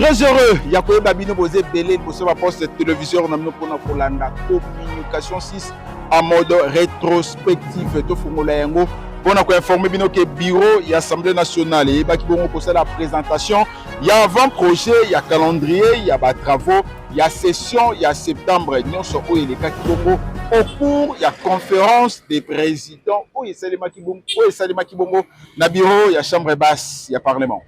Très heureux, Yakoye Babino Bosé Belé, Bosé Poste télévision, on a mis pour la communication 6 en mode rétrospectif. Tout Fongola Yango, pour nous informer que le bureau et l'Assemblée nationale, et qui vont poser la présentation. Il y a avant-projet, il y a calendrier, il y a travaux, il y a session, il y a septembre. Nous sommes au cours, il y a conférence des présidents, il y a Salima Kibongo, na bureau, il y a chambre basse, il y a parlement.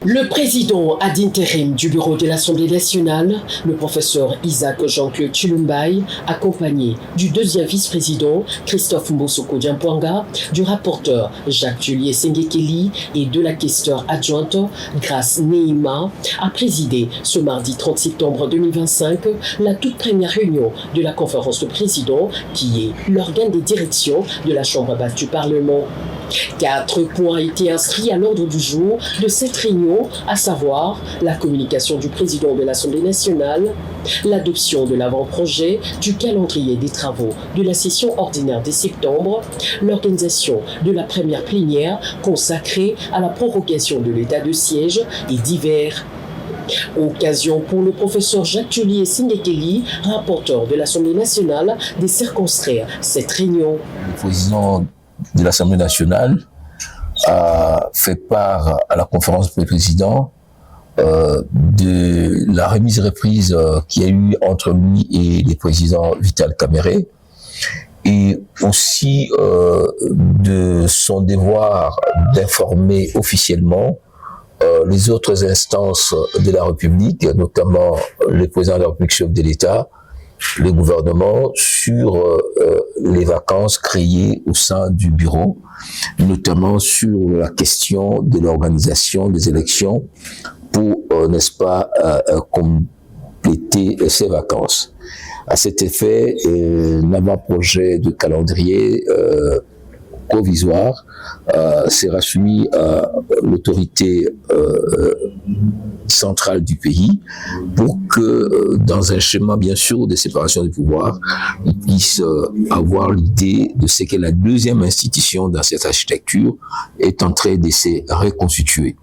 Le président ad intérim du bureau de l'Assemblée nationale, le professeur Isaac Jean-Claude Chilumbaï, accompagné du deuxième vice-président Christophe Mbosoko Diampoanga, du rapporteur Jacques-Juliet Sengekeli et de la questeur adjointe Grace Neima, a présidé ce mardi 30 septembre 2025 la toute première réunion de la conférence de présidents qui est l'organe de direction de la Chambre basse du Parlement. 4 points étaient inscrits à l'ordre du jour de cette réunion, à savoir la communication du président de l'Assemblée nationale, l'adoption de l'avant-projet du calendrier des travaux de la session ordinaire de septembre, l'organisation de la première plénière consacrée à la prorogation de l'état de siège et divers. Occasion pour le professeur Jacques-Juliet Sengekeli, rapporteur de l'Assemblée nationale, de circonscrire cette réunion. Le président de l'Assemblée nationale a fait part à la conférence des présidents de la remise-reprise qu'il y a eu entre lui et le président Vital Kamerhe et aussi de son devoir d'informer officiellement les autres instances de la République, notamment le président de la République, chef de l'État, le gouvernement, sur les vacances créées au sein du bureau, notamment sur la question de l'organisation des élections pour, n'est-ce pas, compléter ces vacances. À cet effet, l'avant-projet de calendrier provisoire sera soumis à l'autorité centrale du pays pour que, dans un schéma bien sûr de séparation des pouvoirs, ils puissent avoir l'idée de ce que la deuxième institution dans cette architecture est en train de se reconstituer.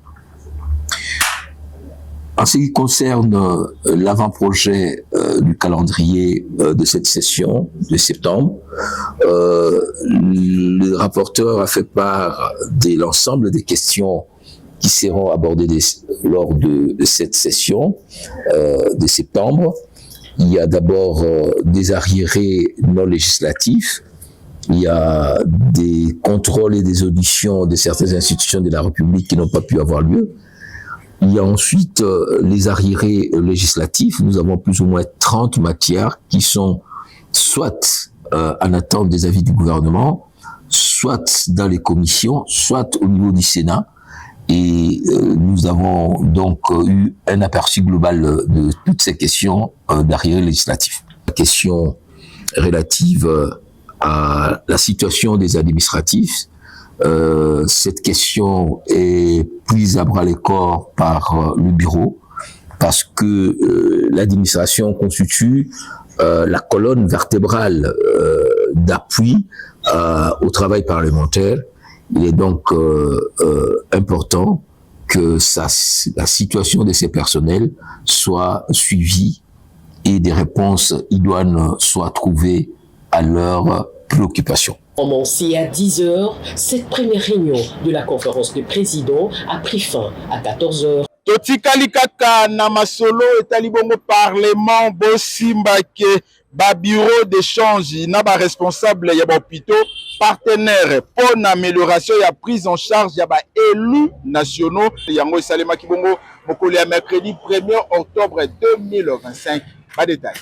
En ce qui concerne l'avant-projet du calendrier de cette session de septembre, le rapporteur a fait part de l'ensemble des questions qui seront abordées lors de cette session de septembre. Il y a d'abord des arriérés non législatifs, il y a des contrôles et des auditions de certaines institutions de la République qui n'ont pas pu avoir lieu. Il y a ensuite les arriérés législatifs. Nous avons plus ou moins 30 matières qui sont soit en attente des avis du gouvernement, soit dans les commissions, soit au niveau du Sénat. Et nous avons donc eu un aperçu global de toutes ces questions d'arriérés législatifs. La question relative à la situation des administratifs, cette question est prise à bras le corps par le bureau parce que l'administration constitue la colonne vertébrale d'appui au travail parlementaire. Il est donc important que la situation de ces personnels soit suivie et des réponses idoines soient trouvées à leurs préoccupations. Commencé à 10h, cette première réunion de la conférence de présidents a pris fin à 14h. Totikali kaka na masolo etali bongo parlement bosimbake ba bureau d'échange na ba responsable ya ba hôpitaux partenaire pour l'amélioration et la prise en charge ya ba élus nationaux yango esalema kibongo mokolo ya mercredi 1er octobre 2025. Pas de détail.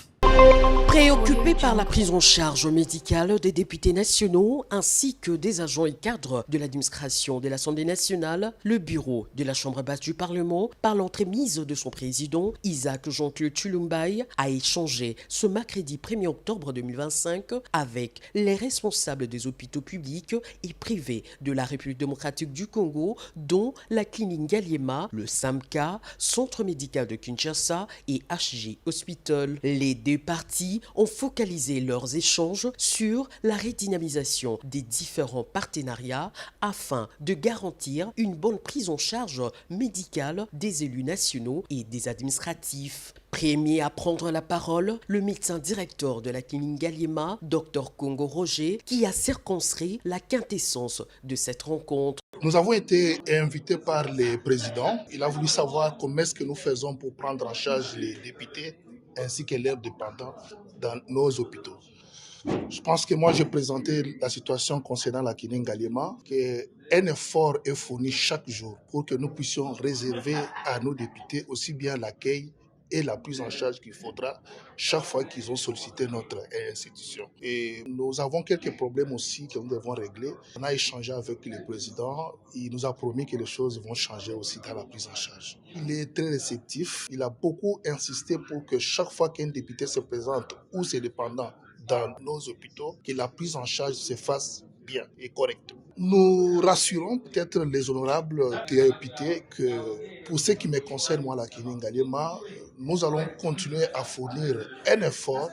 Préoccupé par la prise en charge médicale des députés nationaux ainsi que des agents et cadres de l'administration de l'Assemblée nationale, le bureau de la Chambre basse du Parlement, par l'entremise de son président, Isaac Jean-Claude Chilumbaï, a échangé ce mercredi 1er octobre 2025 avec les responsables des hôpitaux publics et privés de la République démocratique du Congo, dont la clinique Ngaliema, le SAMCA, Centre médical de Kinshasa et HJ Hospital. Les deux parties ont focalisé leurs échanges sur la redynamisation des différents partenariats afin de garantir une bonne prise en charge médicale des élus nationaux et des administratifs. Premier à prendre la parole, le médecin directeur de la clinique Ngaliema, Dr Congo Roger, qui a circonscrit la quintessence de cette rencontre. Nous avons été invités par le président. Il a voulu savoir comment est-ce que nous faisons pour prendre en charge les députés ainsi que leurs dépendants dans nos hôpitaux. Je pense que moi, j'ai présenté la situation concernant la clinique Ngaliema, qu'un effort est fourni chaque jour pour que nous puissions réserver à nos députés aussi bien l'accueil et la prise en charge qu'il faudra chaque fois qu'ils ont sollicité notre institution. Et nous avons quelques problèmes aussi que nous devons régler. On a échangé avec le président. Il nous a promis que les choses vont changer aussi dans la prise en charge. Il est très réceptif. Il a beaucoup insisté pour que chaque fois qu'un député se présente ou ses dépendants dans nos hôpitaux, que la prise en charge se fasse bien et correctement. Nous rassurons peut-être les honorables députés que pour ce qui me concerne, moi, la clinique Ngaliema, nous allons continuer à fournir un effort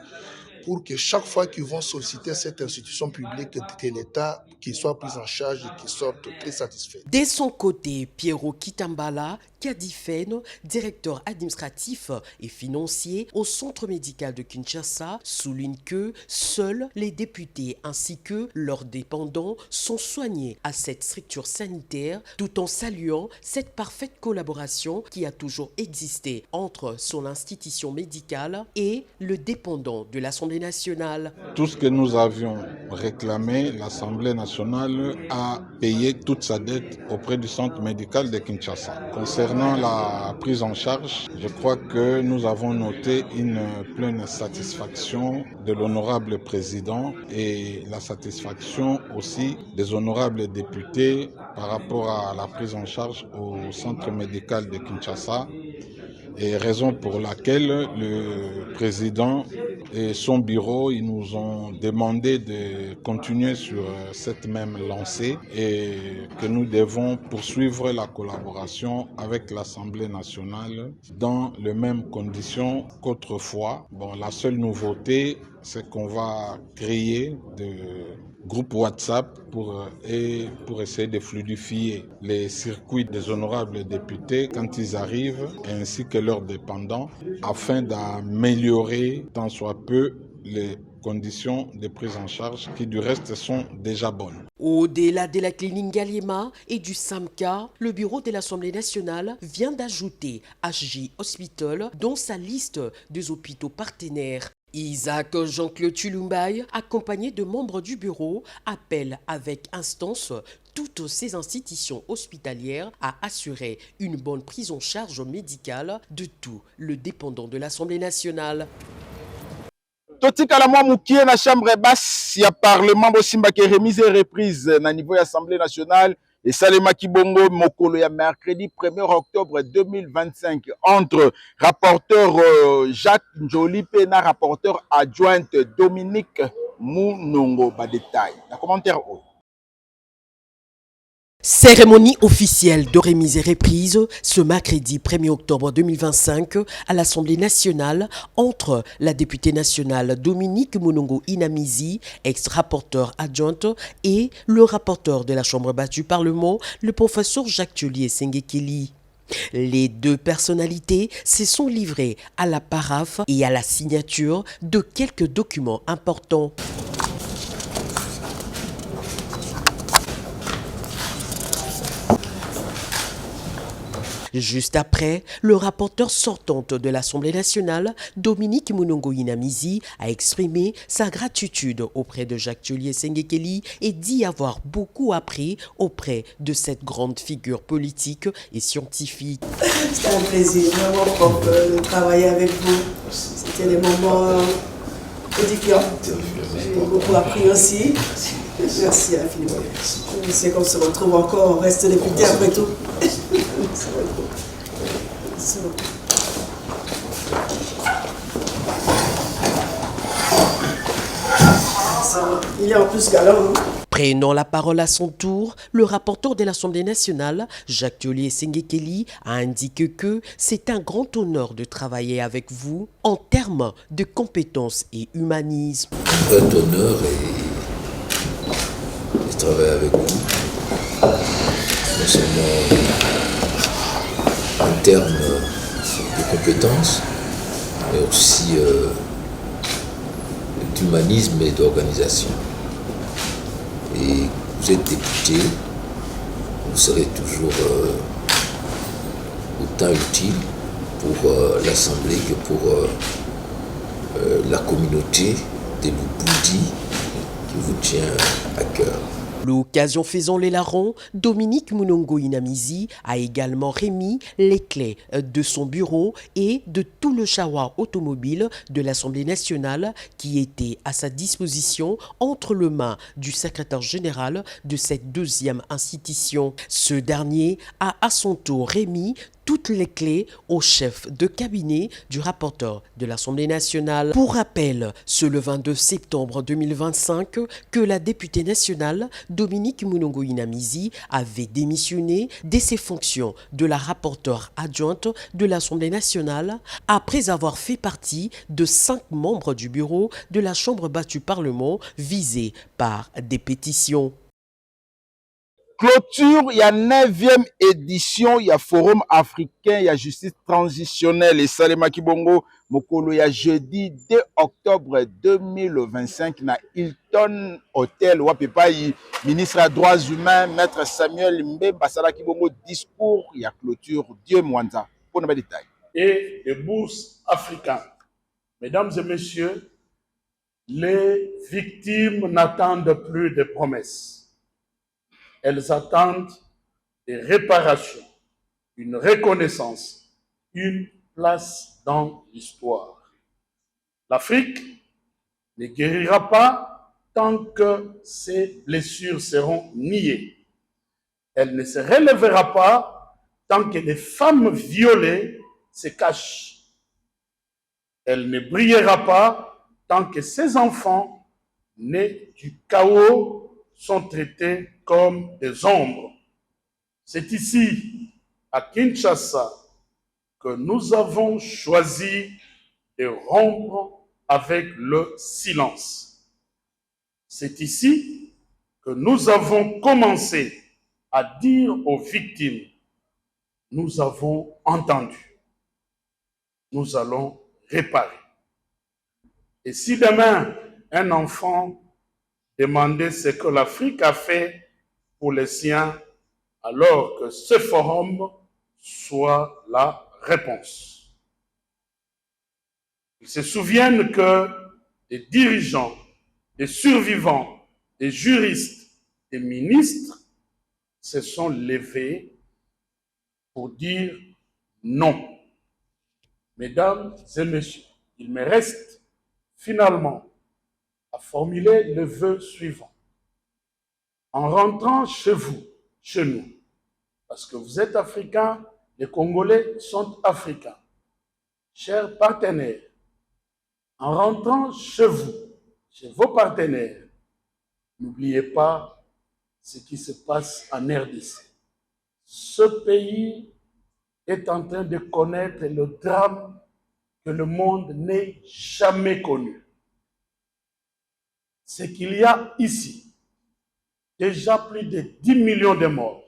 pour que chaque fois qu'ils vont solliciter cette institution publique de l'État, qu'ils soient pris en charge et qu'ils sortent très satisfaits. De son côté, Piero Kitambala, Kadifène, directeur administratif et financier au centre médical de Kinshasa, souligne que seuls les députés ainsi que leurs dépendants sont soignés à cette structure sanitaire, tout en saluant cette parfaite collaboration qui a toujours existé entre son institution médicale et le dépendant de l'Assemblée nationale. Tout ce que nous avions réclamé, l'Assemblée nationale a payé toute sa dette auprès du centre médical de Kinshasa. Concernant la prise en charge, je crois que nous avons noté une pleine satisfaction de l'honorable président et la satisfaction aussi des honorables députés par rapport à la prise en charge au centre médical de Kinshasa. Et raison pour laquelle le président et son bureau, ils nous ont demandé de continuer sur cette même lancée et que nous devons poursuivre la collaboration avec l'Assemblée nationale dans les mêmes conditions qu'autrefois. Bon, la seule nouveauté, c'est qu'on va créer des groupes WhatsApp pour essayer de fluidifier les circuits des honorables députés quand ils arrivent, ainsi que leurs dépendants, afin d'améliorer tant soit peu les conditions de prise en charge qui du reste sont déjà bonnes. Au-delà de la clinique Ngaliema et du SAMCA, le bureau de l'Assemblée nationale vient d'ajouter HJ Hospital dans sa liste des hôpitaux partenaires. Isaac Jean-Claude Chilumbaï, accompagné de membres du bureau, appelle avec instance toutes ces institutions hospitalières à assurer une bonne prise en charge médicale de tout le dépendant de l'Assemblée nationale. Totikala mwa mukie na chambre basse ya parlement bosimba ke remise et reprise na niveau ya Assemblée nationale et Salema Kibongo mokolo ya mercredi 1er octobre 2025 entre rapporteur Jacques Njolipe na rapporteur adjointe Dominique Mounongo ba détail. La commentaire haut. Cérémonie officielle de remise et reprise ce mercredi 1er octobre 2025 à l'Assemblée nationale entre la députée nationale Dominique Mounongo Inamizi, ex-rapporteur adjointe, et le rapporteur de la Chambre basse du Parlement, le professeur Jacques Thiolier Sengekeli. Les deux personnalités se sont livrées à la paraphe et à la signature de quelques documents importants. Juste après, le rapporteur sortante de l'Assemblée nationale, Dominique Mounongo Inamizi, a exprimé sa gratitude auprès de Jacques Thiolier Sengekeli et dit avoir beaucoup appris auprès de cette grande figure politique et scientifique. C'était un plaisir vraiment de travailler avec vous. C'était des moments édifiant. J'ai beaucoup appris aussi. Merci infiniment. C'est qu'on se retrouve encore, on reste député après tout. Il est en plus galant. Prenant la parole à son tour, le rapporteur de l'Assemblée nationale, Jacques Thiollier Sengekeli, a indiqué que c'est un grand honneur de travailler avec vous en termes de compétences et humanisme. Un grand honneur de travailler avec vous, non seulement en termes de compétences, mais aussi d'humanisme et d'organisation. Et vous êtes député, vous serez toujours autant utile pour l'Assemblée que pour la communauté des Lubudi qui vous tient à cœur. L'occasion faisant les larrons, Dominique Munongo Inamizi a également remis les clés de son bureau et de tout le chawa automobile de l'Assemblée nationale qui était à sa disposition entre les mains du secrétaire général de cette deuxième institution. Ce dernier a à son tour remis toutes les clés au chef de cabinet du rapporteur de l'Assemblée nationale. Pour rappel, c'est le 22 septembre 2025 que la députée nationale Dominique Munongo Inamizi avait démissionné de ses fonctions de la rapporteure adjointe de l'Assemblée nationale après avoir fait partie de 5 membres du bureau de la Chambre basse du Parlement visés par des pétitions. Clôture, il y a 9e édition, il y a Forum africain, il y a justice transitionnelle et Salema Kibongo, Mokolo, il y a jeudi 2 octobre 2025, na Hilton Hotel, Wapepai, ministre des droits humains, maître Samuel Mbemba, Sala Kibongo, discours, il y a clôture, Dieu Mwanza. Pour nos détails. Et les bourses africaines. Mesdames et messieurs, les victimes n'attendent plus de promesses. Elles attendent des réparations, une reconnaissance, une place dans l'histoire. L'Afrique ne guérira pas tant que ses blessures seront niées. Elle ne se relèvera pas tant que les femmes violées se cachent. Elle ne brillera pas tant que ses enfants nés du chaos sont traités comme des ombres. C'est ici, à Kinshasa, que nous avons choisi de rompre avec le silence. C'est ici que nous avons commencé à dire aux victimes, nous avons entendu, nous allons réparer. Et si demain, un enfant demandait ce que l'Afrique a fait pour les siens, alors que ce forum soit la réponse. Ils se souviennent que des dirigeants, des survivants, des juristes, des ministres se sont levés pour dire non. Mesdames et messieurs, il me reste finalement à formuler le vœu suivant. En rentrant chez vous, chez nous, parce que vous êtes africains, les Congolais sont africains. Chers partenaires, en rentrant chez vous, chez vos partenaires, n'oubliez pas ce qui se passe en RDC. Ce pays est en train de connaître le drame que le monde n'ait jamais connu. C'est qu'il y a ici déjà plus de 10 millions de morts,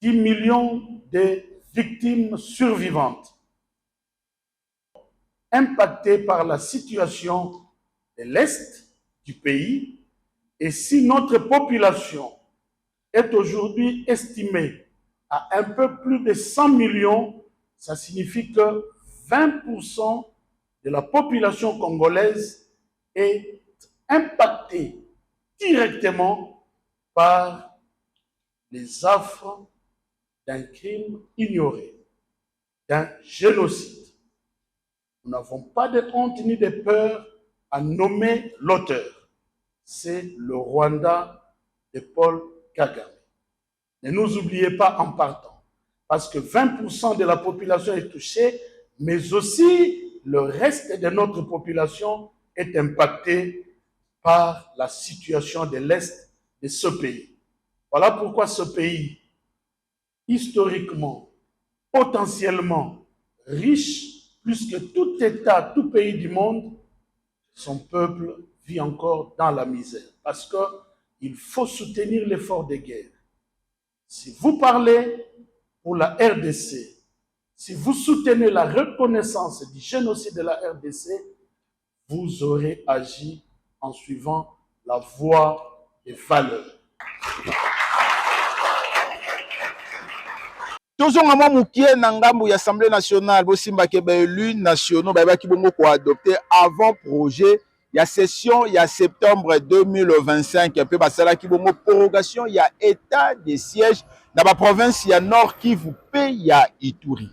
10 millions de victimes survivantes, impactées par la situation de l'Est du pays. Et si notre population est aujourd'hui estimée à un peu plus de 100 millions, ça signifie que 20% de la population congolaise est impactée directement par les affres d'un crime ignoré, d'un génocide. Nous n'avons pas de honte ni de peur à nommer l'auteur. C'est le Rwanda de Paul Kagame. Ne nous oubliez pas en partant, parce que 20% de la population est touchée, mais aussi le reste de notre population est impacté par la situation de l'Est de ce pays. Voilà pourquoi ce pays, historiquement, potentiellement riche, plus que tout État, tout pays du monde, son peuple vit encore dans la misère. Parce qu'il faut soutenir l'effort de guerre. Si vous parlez pour la RDC, si vous soutenez la reconnaissance du génocide de la RDC, vous aurez agi en suivant la voie des valeurs. tozonga mwa mukie na ngambo ya Assemblée nationale bosimbaki baélus nationaux bayebaki bongo koadopte avant projet ya session ya septembre 2025 mpe basalaki bongo prorogation ya état de siège na baprovince ya Nord Kivu mpe ya Ituri.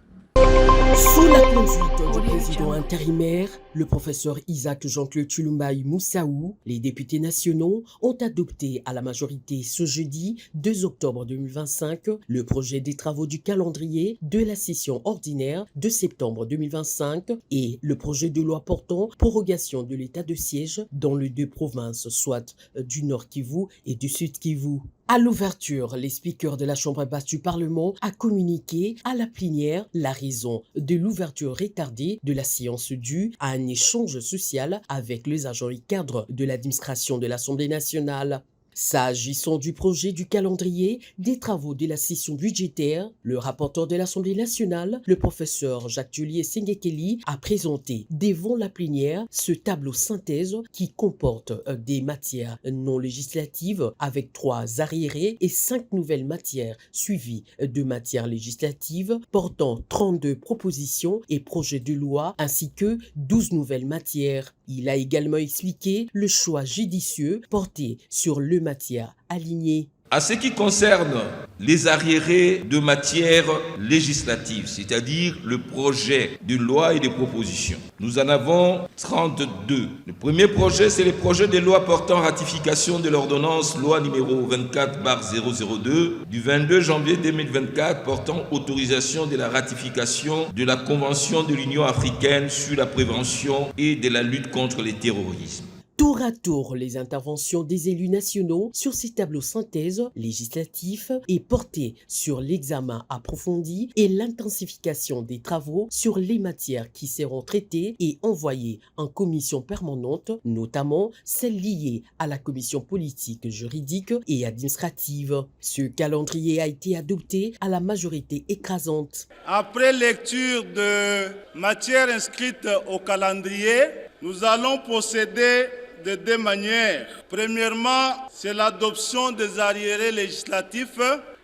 Sous la conduite du président intérimaire, le professeur Isaac Jean-Claude Chilumbaï Moussaou, les députés nationaux ont adopté à la majorité ce jeudi 2 octobre 2025 le projet des travaux du calendrier de la session ordinaire de septembre 2025 et le projet de loi portant prorogation de l'état de siège dans les deux provinces, soit du Nord Kivu et du Sud Kivu. À l'ouverture, les speakers de la Chambre basse du Parlement a communiqué à la plénière la raison de l'ouverture retardée de la séance due à un échange social avec les agents et cadres de l'administration de l'Assemblée nationale. S'agissant du projet du calendrier des travaux de la session budgétaire, le rapporteur de l'Assemblée nationale, le professeur Jacques-Tullier Sengekeli, a présenté devant la plénière ce tableau synthèse qui comporte des matières non législatives avec 3 arriérés et 5 nouvelles matières suivies de matières législatives portant 32 propositions et projets de loi ainsi que 12 nouvelles matières. Il a également expliqué le choix judicieux porté sur le matière alignée. À ce qui concerne les arriérés de matière législative, c'est-à-dire le projet de loi et de propositions, nous en avons 32. Le premier projet, c'est le projet de loi portant ratification de l'ordonnance loi numéro 24/002 du 22 janvier 2024 portant autorisation de la ratification de la Convention de l'Union africaine sur la prévention et de la lutte contre le terrorisme. Tour à tour, les interventions des élus nationaux sur ces tableaux synthèses législatifs et portées sur l'examen approfondi et l'intensification des travaux sur les matières qui seront traitées et envoyées en commission permanente, notamment celles liées à la commission politique, juridique et administrative. Ce calendrier a été adopté à la majorité écrasante. Après lecture de matières inscrites au calendrier, nous allons procéder de 2 manières. Premièrement, c'est l'adoption des arriérés législatifs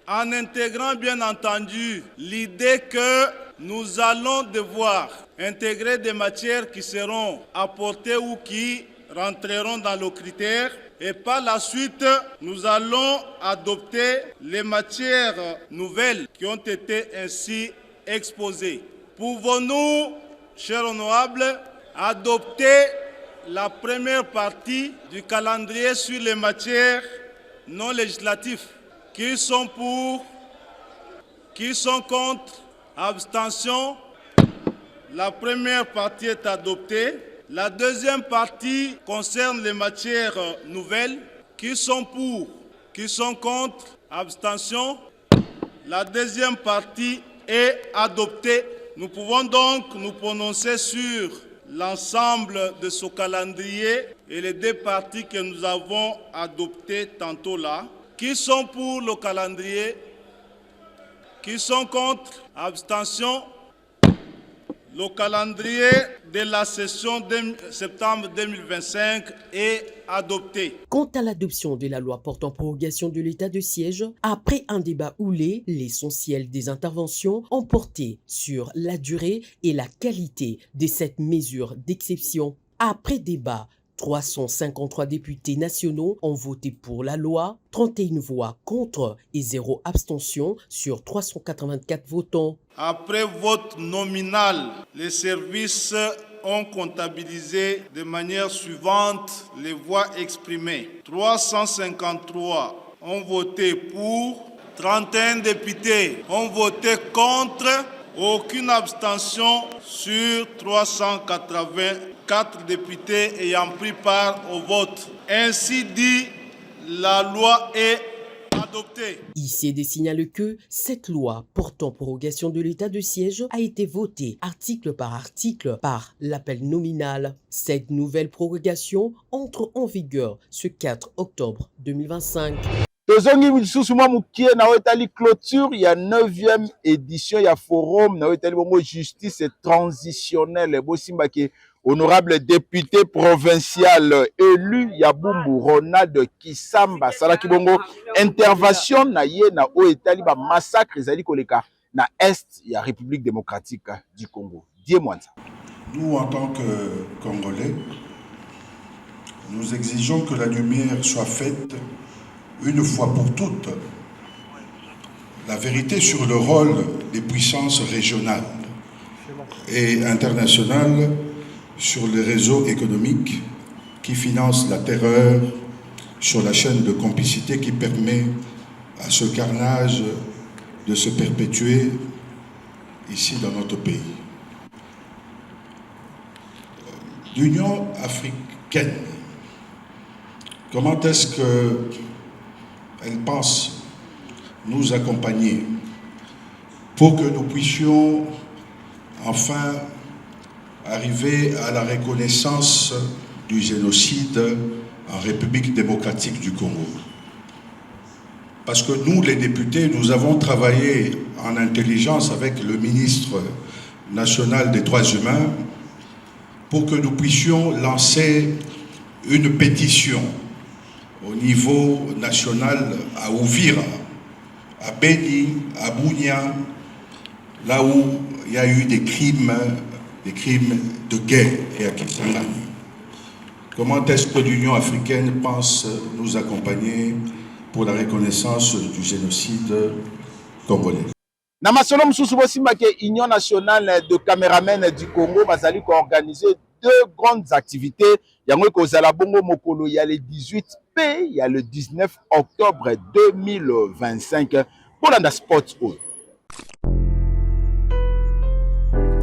en intégrant bien entendu l'idée que nous allons devoir intégrer des matières qui seront apportées ou qui rentreront dans nos critères. Et par la suite, nous allons adopter les matières nouvelles qui ont été ainsi exposées. Pouvons-nous, chers honorables, adopter la première partie du calendrier sur les matières non législatives? Qui sont pour? Qui sont contre? Abstention? La première partie est adoptée. La deuxième partie concerne les matières nouvelles. Qui sont pour? Qui sont contre? Abstention? La deuxième partie est adoptée. Nous pouvons donc nous prononcer sur l'ensemble de ce calendrier et les 2 parties que nous avons adoptées tantôt là. Qui sont pour le calendrier? Qui sont contre? Abstention? Le calendrier de la session de septembre 2025 est adopté. Quant à l'adoption de la loi portant prorogation de l'état de siège, après un débat houlé, l'essentiel des interventions ont porté sur la durée et la qualité de cette mesure d'exception. Après débat, 353 députés nationaux ont voté pour la loi, 31 voix contre et 0 abstention sur 384 votants. Après vote nominal, les services ont comptabilisé de manière suivante les voix exprimées. 353 ont voté pour, 31 députés ont voté contre, aucune abstention sur 384 députés ayant pris part au vote. Ainsi dit, la loi est adoptée. ICD signale que cette loi portant prorogation de l'état de siège a été votée article par l'appel nominal. Cette nouvelle prorogation entre en vigueur ce 4 octobre 2025. Tozongi misusu mwa mukie na etali clôture ya 9e édition ya forum na etali bongo justice transitionnelle bosimba ke honorable député provincial élu ya Bumbu Ronald Kisamba salaki bongo intervention na ye na o etali ba massacre ezali koleka na est ya République démocratique du Congo. Die Mwanza. Nous en tant que Congolais, nous exigeons que la lumière soit faite une fois pour toutes, la vérité sur le rôle des puissances régionales et internationales sur les réseaux économiques qui financent la terreur sur la chaîne de complicité qui permet à ce carnage de se perpétuer ici dans notre pays. L'Union africaine, comment est-ce qu'elle pense nous accompagner pour que nous puissions enfin arriver à la reconnaissance du génocide en République démocratique du Congo? Parce que nous, les députés, nous avons travaillé en intelligence avec le ministre national des droits humains pour que nous puissions lancer une pétition au niveau national à Ouvira, à Beni, à Bunia, là où il y a eu des crimes de guerre et à Kisangani. Comment est-ce que l'Union africaine pense nous accompagner pour la reconnaissance du génocide congolais? Na masolo mususu bosimba ke Union nationale de caméramen du Congo bazali ko organiser deux grandes activités. Yango kozala bongo mokolo ya le 18 p ya le 19 octobre 2025 pour la sport.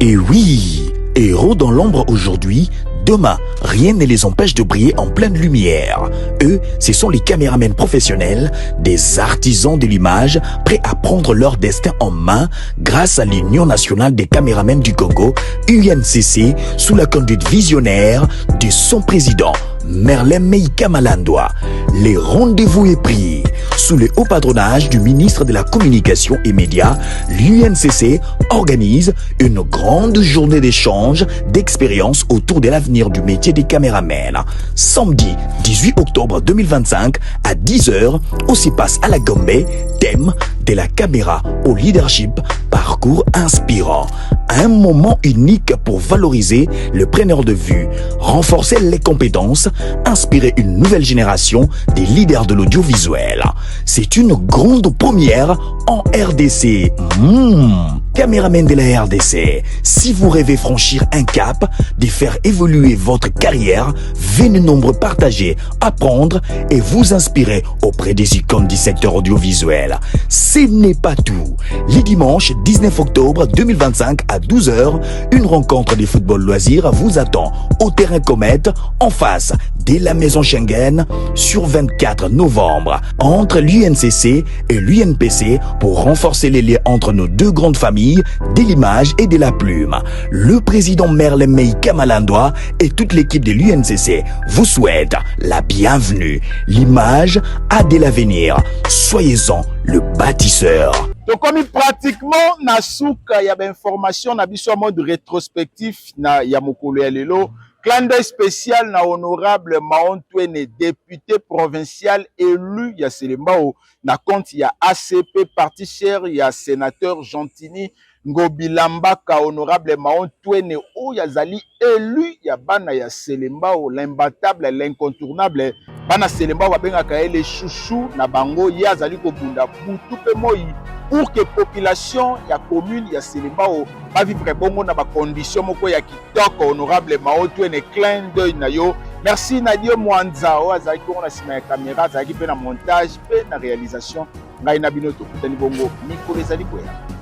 Et oui, héros dans l'ombre aujourd'hui, demain, rien ne les empêche de briller en pleine lumière. Eux, ce sont les caméramens professionnels, des artisans de l'image, prêts à prendre leur destin en main grâce à l'Union nationale des caméramens du Congo, UNCC, sous la conduite visionnaire de son président, Merlin Meïka Malandwa. Les rendez-vous est pris. Sous le haut patronage du ministre de la Communication et Médias, l'UNCC organise une grande journée d'échange, d'expérience autour de l'avenir du métier des caméramens. Samedi 18 octobre 2025 à 10h, au CEPAS à la Gombe, thème de la caméra au leadership, parcours inspirant. Un moment unique pour valoriser le preneur de vue, renforcer les compétences, inspirer une nouvelle génération des leaders de l'audiovisuel. C'est une grande première en RDC. Caméraman de la RDC, si vous rêvez franchir un cap, de faire évoluer votre carrière, venez nombreux partager, apprendre et vous inspirer auprès des icônes du secteur audiovisuel. Ce n'est pas tout. Les dimanches 19 octobre 2025 à 12h, une rencontre de football loisirs vous attend au terrain Comète en face de la maison Schengen sur 24 novembre entre l'UNCC et l'UNPC pour renforcer les liens entre nos deux grandes familles de l'image et de la plume. Le président Merlin Meïka Malandwa et toute l'équipe de l'UNCC vous souhaitent la bienvenue. L'image a de l'avenir. Soyez-en le bâtisseur. Donc comme pratiquement na souka ya information na biso mode rétrospectif na ya mokolo ya lelo, clin d'œil spécial na honorable Maontwene, député provincial élu ya Selembao na compte ya ACP parti cher ya sénateur Gentini Ngobilambaka. Honorable Maontwene o yazali élu ya bana ya Selembao, l'imbattable, l'incontournable bana Selembao babengaka les chouchou na bango yazali ko bunda butu pe moi pour que population ya commune ya Selemba ba vivre bongo na ba condition moko ya kitoko. Honorable Maoto un clin d'œil na yo. Merci Nadio Mwanza o azaki ko na sima ya caméra, azaki pe na montage pe na réalisation. Ngai na bino to kutani bongo mikolo ezali kwela.